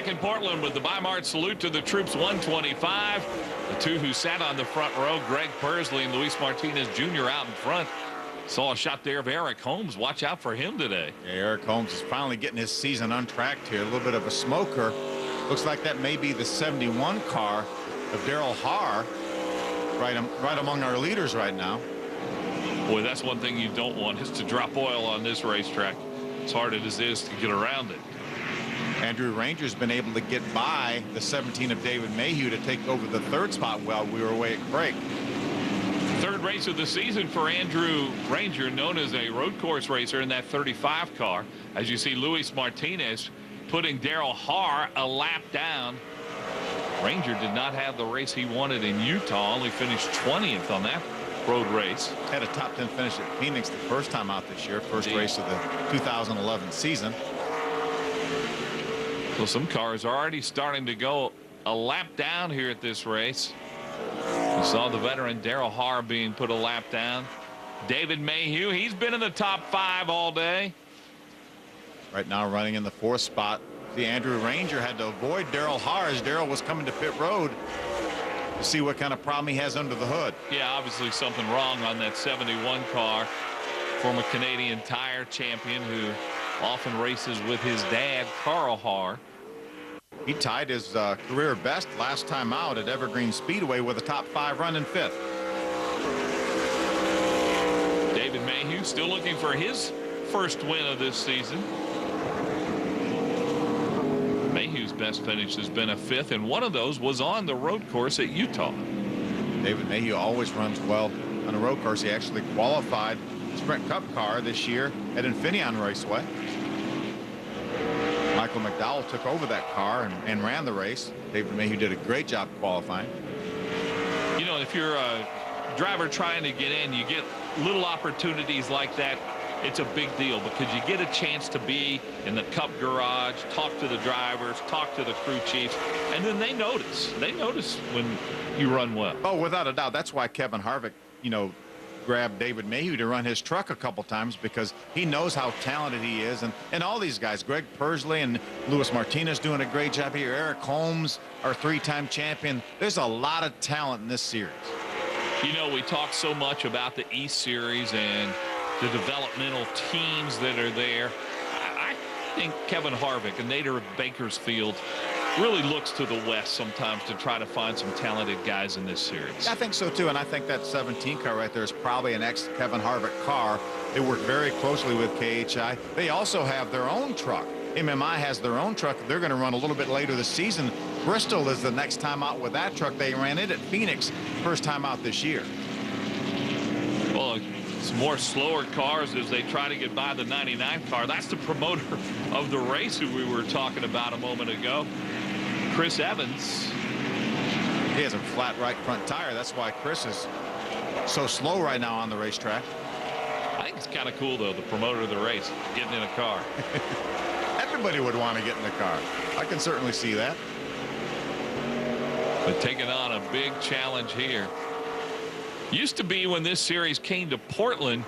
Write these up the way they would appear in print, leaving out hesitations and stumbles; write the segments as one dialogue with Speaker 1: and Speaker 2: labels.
Speaker 1: back in Portland with the Bi-Mart salute to the troops 125. The two who sat on the front row, Greg Pursley and Luis Martinez Jr. out in front. Saw a shot there of Eric Holmes. Watch out for him today.
Speaker 2: Yeah, Eric Holmes is finally getting his season untracked here. A little bit of a smoker. Looks like that may be the 71 car of Daryl Haar, right among our leaders right now.
Speaker 1: Boy, that's one thing you don't want, is to drop oil on this racetrack, as hard as it is to get around it.
Speaker 2: Andrew Ranger's been able to get by the 17 of David Mayhew to take over the third spot while we were away at break.
Speaker 1: Third race of the season for Andrew Ranger, known as a road course racer in that 35 car. As you see, Luis Martinez putting Daryl Haar a lap down. Ranger did not have the race he wanted in Utah, only finished 20th on that road race.
Speaker 2: Had a top 10 finish at Phoenix the first time out this year, first race of the 2011 season.
Speaker 1: So some cars are already starting to go a lap down here at this race. You saw the veteran Daryl Haar being put a lap down. David Mayhew, he's been in the top 5 all day.
Speaker 2: Right now running in the 4th spot. The Andrew Ranger had to avoid Daryl Haar as Daryl was coming to pit road to see what kind of problem he has under the hood.
Speaker 1: Yeah, obviously something wrong on that 71 car. Former Canadian Tire champion who often races with his dad, Carl Haar.
Speaker 2: He tied his career best last time out at Evergreen Speedway with a top 5 run in 5th.
Speaker 1: David Mayhew still looking for his first win of this season. Mayhew's best finish has been a 5th, and one of those was on the road course at Utah.
Speaker 2: David Mayhew always runs well on a road course. He actually qualified Sprint Cup car this year at Infineon Raceway. Michael McDowell took over that car and ran the race. David Mayhew did a great job qualifying.
Speaker 1: You know, if you're a driver trying to get in, you get little opportunities like that. It's a big deal because you get a chance to be in the Cup garage, talk to the drivers, talk to the crew chiefs, and then they notice. They notice when you run well.
Speaker 2: Oh, without a doubt. That's why Kevin Harvick, you know, grabbed David Mayhew to run his truck a couple times, because he knows how talented he is. And all these guys, Greg Pursley and Luis Martinez doing a great job here. Eric Holmes, our 3-time champion. There's a lot of talent in this series.
Speaker 1: You know, we talk so much about the East Series and the developmental teams that are there. I think Kevin Harvick, a native of Bakersfield, really looks to the West sometimes to try to find some talented guys in this series.
Speaker 2: I think so too, and I think that 17 car right there is probably an ex-Kevin Harvick car. They work very closely with KHI. They also have their own truck. MMI has their own truck. They're going to run a little bit later this season. Bristol is the next time out with that truck. They ran it at Phoenix first time out this year.
Speaker 1: Well, some more slower cars as they try to get by the 99 car. That's the promoter of the race who we were talking about a moment ago, Chris Evans.
Speaker 2: He has a flat right front tire. That's why Chris is so slow right now on the racetrack.
Speaker 1: I think it's kind of cool, though, the promoter of the race getting in a car.
Speaker 2: Everybody would want to get in the car. I can certainly see that.
Speaker 1: But taking on a big challenge here. Used to be when this series came to Portland,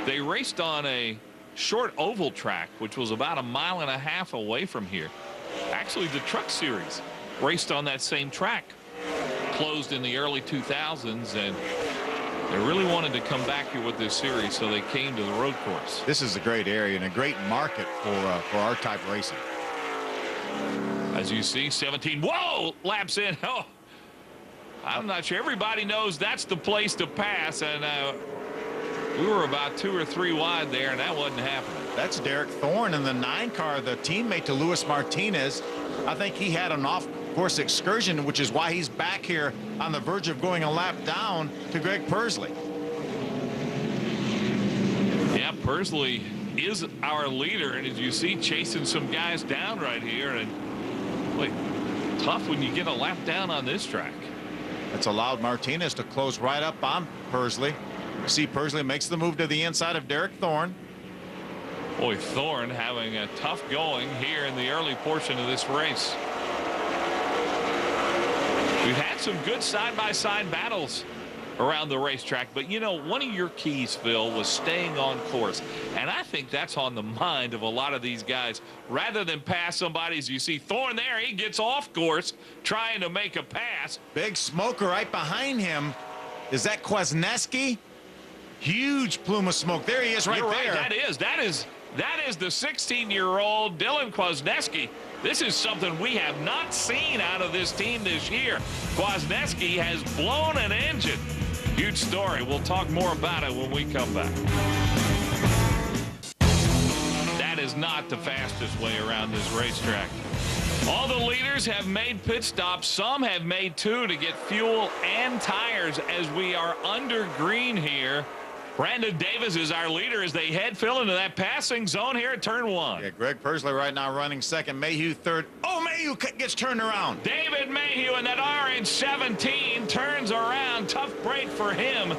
Speaker 1: they raced on a short oval track, which was about 1.5 miles away from here. Actually, the Truck Series raced on that same track. Closed in the early 2000s, and they really wanted to come back here with this series, so they came to the road course.
Speaker 2: This is a great area and a great market for our type of racing.
Speaker 1: As you see, 17, whoa, laps in. Oh, I'm not sure everybody knows that's the place to pass, and we were about 2 or 3 wide there, and that wasn't happening.
Speaker 2: That's Derek Thorne in the 9 car, the teammate to Luis Martinez. I think he had an off-course excursion, which is why he's back here on the verge of going a lap down to Greg Pursley.
Speaker 1: Yeah, Pursley is our leader, and as you see, chasing some guys down right here, and boy, tough when you get a lap down on this track.
Speaker 2: It's allowed Martinez to close right up on Pursley. You see Pursley makes the move to the inside of Derek Thorne.
Speaker 1: Boy, Thorne having a tough going here in the early portion of this race. We've had some good side-by-side battles around the racetrack. But, you know, one of your keys, Phil, was staying on course. And I think that's on the mind of a lot of these guys. Rather than pass somebody, as you see Thorne there, he gets off course trying to make a pass.
Speaker 2: Big smoker right behind him. Is that Kwasniewski? Huge plume of smoke. There he is right there.
Speaker 1: That is the 16-year-old Dylan Kwasniewski. This is something we have not seen out of this team this year. Kwasniewski has blown an engine. Huge story. We'll talk more about it when we come back. That is not the fastest way around this racetrack. All the leaders have made pit stops. Some have made 2 to get fuel and tires as we are under green here. Brandon Davis is our leader as they head, Phil, into that passing zone here at turn 1.
Speaker 2: Yeah, Greg Pursley right now running second. Mayhew third. Oh, Mayhew gets turned around.
Speaker 1: David Mayhew in that orange 17 turns around. Tough break for him.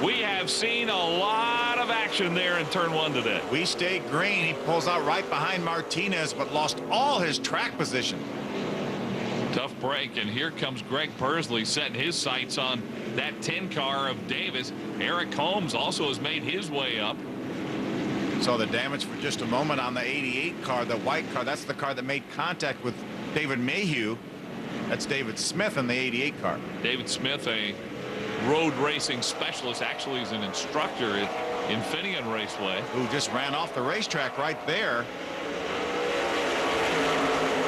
Speaker 1: We have seen a lot of action there in turn 1 today.
Speaker 2: We stayed green. He pulls out right behind Martinez, but lost all his track position.
Speaker 1: Tough break, and here comes Greg Pursley setting his sights on that 10 car of Davis. Eric Holmes also has made his way up.
Speaker 2: Saw the damage for just a moment on the 88 car, the white car. That's the car that made contact with David Mayhew. That's David Smith in the 88 car.
Speaker 1: David Smith, a road racing specialist, actually is an instructor at Infineon Raceway.
Speaker 2: Who just ran off the racetrack right there.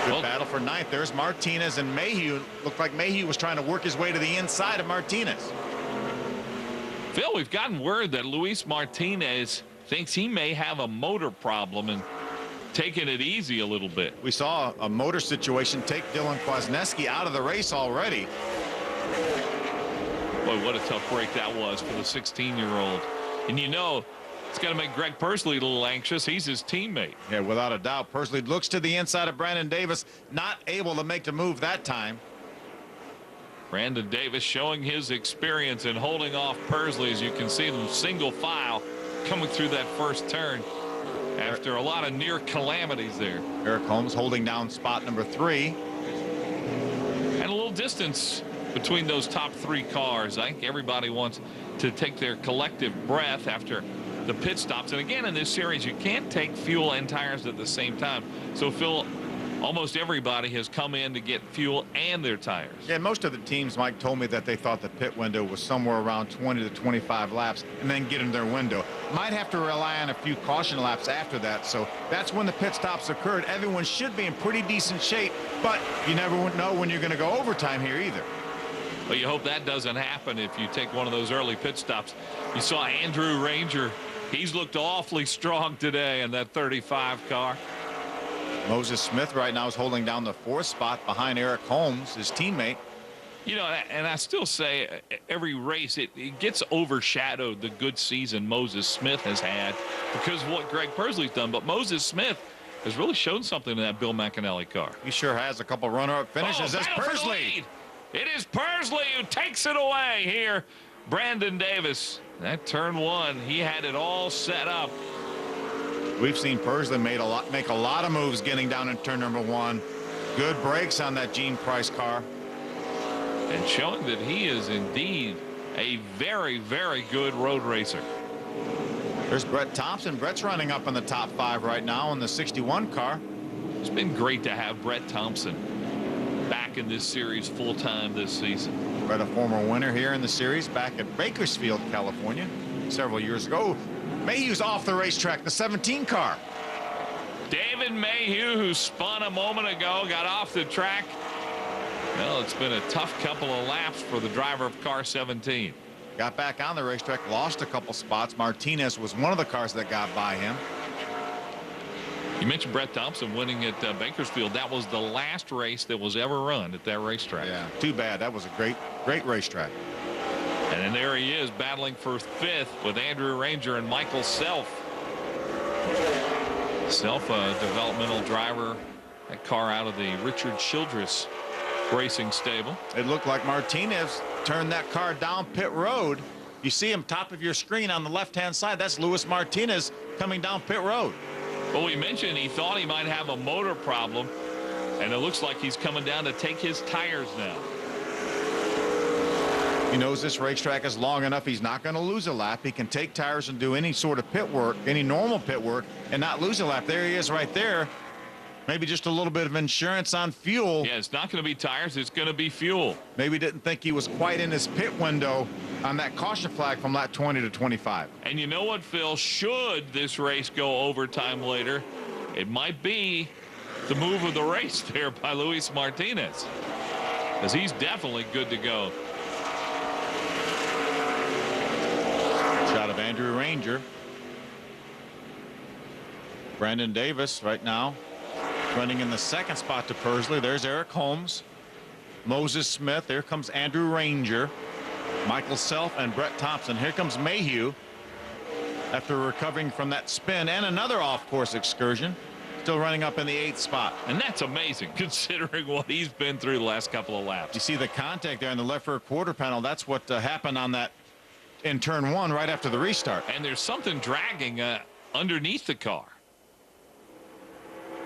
Speaker 2: Good battle for ninth. There's Martinez and Mayhew. Looked like Mayhew was trying to work his way to the inside of Martinez.
Speaker 1: Phil, we've gotten word that Luis Martinez thinks he may have a motor problem and taking it easy a little bit.
Speaker 2: We saw a motor situation take Dylan Kwasniewski out of the race already.
Speaker 1: Boy, what a tough break that was for the 16-year-old. And you know, it's going to make Greg Pursley a little anxious. He's his teammate.
Speaker 2: Yeah, without a doubt. Pursley looks to the inside of Brandon Davis, not able to make the move that time.
Speaker 1: Brandon Davis showing his experience in holding off Pursley, as you can see them single file coming through that first turn after a lot of near calamities there.
Speaker 2: Eric Holmes holding down spot number 3.
Speaker 1: And a little distance between those top 3 cars. I think everybody wants to take their collective breath after the pit stops. And again, in this series, you can't take fuel and tires at the same time. So, Phil, almost everybody has come in to get fuel and their tires.
Speaker 2: Yeah, most of the teams, Mike, told me that they thought the pit window was somewhere around 20 to 25 laps and then get in their window. Might have to rely on a few caution laps after that. So that's when the pit stops occurred. Everyone should be in pretty decent shape, but you never know when you're going to go overtime here either.
Speaker 1: Well, you hope that doesn't happen if you take one of those early pit stops. You saw Andrew Ranger. He's looked awfully strong today in that 35 car.
Speaker 2: Moses Smith right now is holding down the 4th spot behind Eric Holmes, his teammate.
Speaker 1: You know, and I still say every race, it gets overshadowed, the good season Moses Smith has had because of what Greg Pursley's done. But Moses Smith has really shown something in that Bill McAnally car.
Speaker 2: He sure has. A couple runner-up finishes. That's Pursley.
Speaker 1: It is Pursley who takes it away here. Brandon Davis, that turn 1, he had it all set up.
Speaker 2: We've seen Pursley make a lot of moves getting down in turn number 1. Good brakes on that Gene Price car.
Speaker 1: And showing that he is indeed a very, very good road racer.
Speaker 2: There's Brett Thompson. Brett's running up in the top 5 right now in the 61 car.
Speaker 1: It's been great to have Brett Thompson back in this series full-time this season.
Speaker 2: Brett, a former winner here in the series back at Bakersfield, California, several years ago. Mayhew's off the racetrack, the 17 car.
Speaker 1: David Mayhew, who spun a moment ago, got off the track. Well, it's been a tough couple of laps for the driver of car 17.
Speaker 2: Got back on the racetrack, lost a couple spots. Martinez was one of the cars that got by him.
Speaker 1: You mentioned Brett Thompson winning at Bakersfield. That was the last race that was ever run at that racetrack.
Speaker 2: Yeah, too bad. That was a great racetrack.
Speaker 1: And then there he is battling for 5th with Andrew Ranger and Michael Self. Self, a developmental driver, that car out of the Richard Childress racing stable.
Speaker 2: It looked like Martinez turned that car down pit road. You see him top of your screen on the left-hand side. That's Luis Martinez coming down pit road.
Speaker 1: Well, we mentioned he thought he might have a motor problem, and it looks like he's coming down to take his tires now.
Speaker 2: He knows this racetrack is long enough. He's not going to lose a lap. He can take tires and do any sort of pit work, any normal pit work, and not lose a lap. There he is right there. Maybe just a little bit of insurance on fuel.
Speaker 1: Yeah, it's not going to be tires. It's going to be fuel.
Speaker 2: Maybe didn't think he was quite in his pit window on that caution flag from lap 20 to 25.
Speaker 1: And you know what, Phil? Should this race go overtime later, it might be the move of the race there by Luis Martinez, because he's definitely good to go.
Speaker 2: Shot of Andrew Ranger. Brandon Davis right now running in the second spot to Pursley. There's Eric Holmes, Moses Smith. There comes Andrew Ranger, Michael Self, and Brett Thompson. Here comes Mayhew after recovering from that spin and another off-course excursion. Still running up in the 8th spot.
Speaker 1: And that's amazing considering what he's been through the last couple of laps.
Speaker 2: You see the contact there in the left rear quarter panel. That's what happened on that in turn 1 right after the restart.
Speaker 1: And there's something dragging underneath the car.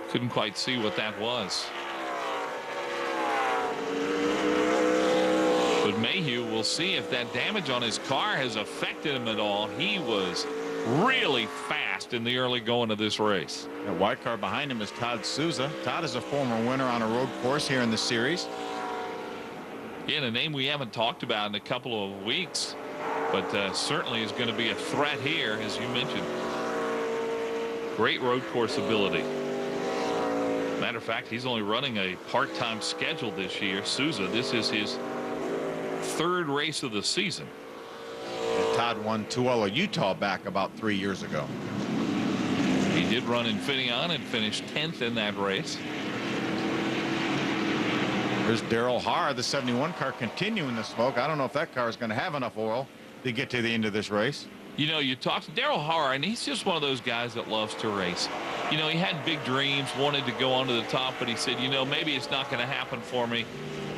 Speaker 1: Couldn't quite see what that was. But Mayhew, we'll see if that damage on his car has affected him at all. He was really fast in the early going of this race.
Speaker 2: That white car behind him is Todd Souza. Todd is a former winner on a road course here in the series.
Speaker 1: Yeah, a name we haven't talked about in a couple of weeks, but certainly is going to be a threat here, as you mentioned. Great road course ability. Matter of fact, he's only running a part-time schedule this year. Souza, this is his 3rd race of the season.
Speaker 2: Todd won Tooele, Utah back about 3 years ago.
Speaker 1: He did run Infineon and finished 10th in that race.
Speaker 2: There's Daryl Haar, the 71 car, continuing the smoke. I don't know if that car is going to have enough oil to get to the end of this race.
Speaker 1: You know, you talk to Daryl Haar, and he's just one of those guys that loves to race. You know, he had big dreams, wanted to go onto the top, but he said, you know, maybe it's not going to happen for me,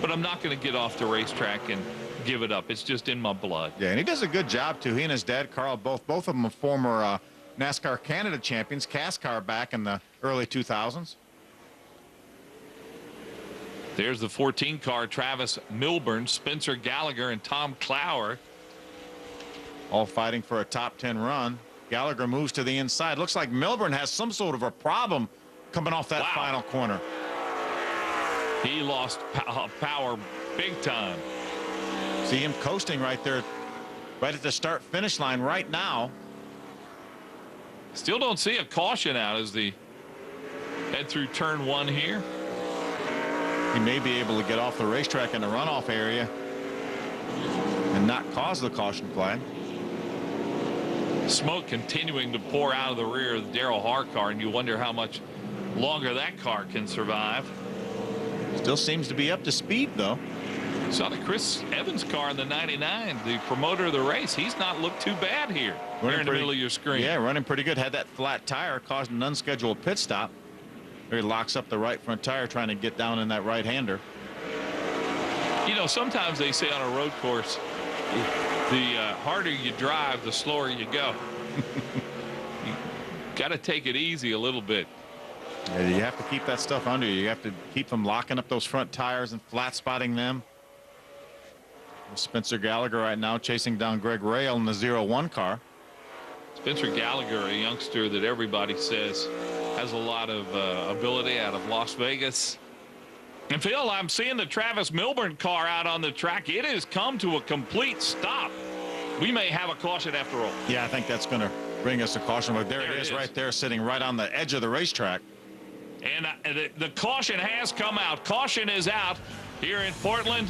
Speaker 1: but I'm not going to get off the racetrack and give it up. It's just in my blood.
Speaker 2: Yeah, and he does a good job, too. He and his dad, Carl, both of them are former NASCAR Canada champions, CAS car back in the early 2000s.
Speaker 1: There's the 14 car, Travis Milburn, Spencer Gallagher, and Tom Clower.
Speaker 2: All fighting for a top 10 run. Gallagher moves to the inside. Looks like Milburn has some sort of a problem coming off that final corner.
Speaker 1: He lost power big time.
Speaker 2: See him coasting right there, right at the start finish line right now.
Speaker 1: Still don't see a caution out as they head through turn 1 here.
Speaker 2: He may be able to get off the racetrack in the runoff area and not cause the caution flag.
Speaker 1: Smoke continuing to pour out of the rear of the Daryl Haar car, and you wonder how much longer that car can survive.
Speaker 2: Still seems to be up to speed, though.
Speaker 1: Saw the Chris Evans car in the 99, the promoter of the race. He's not looked too bad here. There in the middle of your screen.
Speaker 2: Yeah, running pretty good. Had that flat tire, caused an unscheduled pit stop. There he locks up the right front tire, trying to get down in that right-hander.
Speaker 1: You know, sometimes they say on a road course, the harder you drive, the slower you go. You got to take it easy a little bit.
Speaker 2: Yeah, you have to keep that stuff under you. You have to keep them locking up those front tires and flat spotting them. Spencer Gallagher right now chasing down Greg Rail in the 01 car.
Speaker 1: Spencer Gallagher, a youngster that everybody says has a lot of ability out of Las Vegas. And Phil, I'm seeing the Travis Milburn car out on the track. It has come to a complete stop. We may have a caution after all.
Speaker 2: Yeah, I think that's going to bring us a caution. But there it is right there, sitting right on the edge of the racetrack.
Speaker 1: And the caution has come out. Caution is out here in Portland.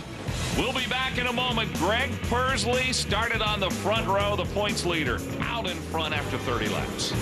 Speaker 1: We'll be back in a moment. Greg Pursley started on the front row, the points leader, out in front after 30 laps.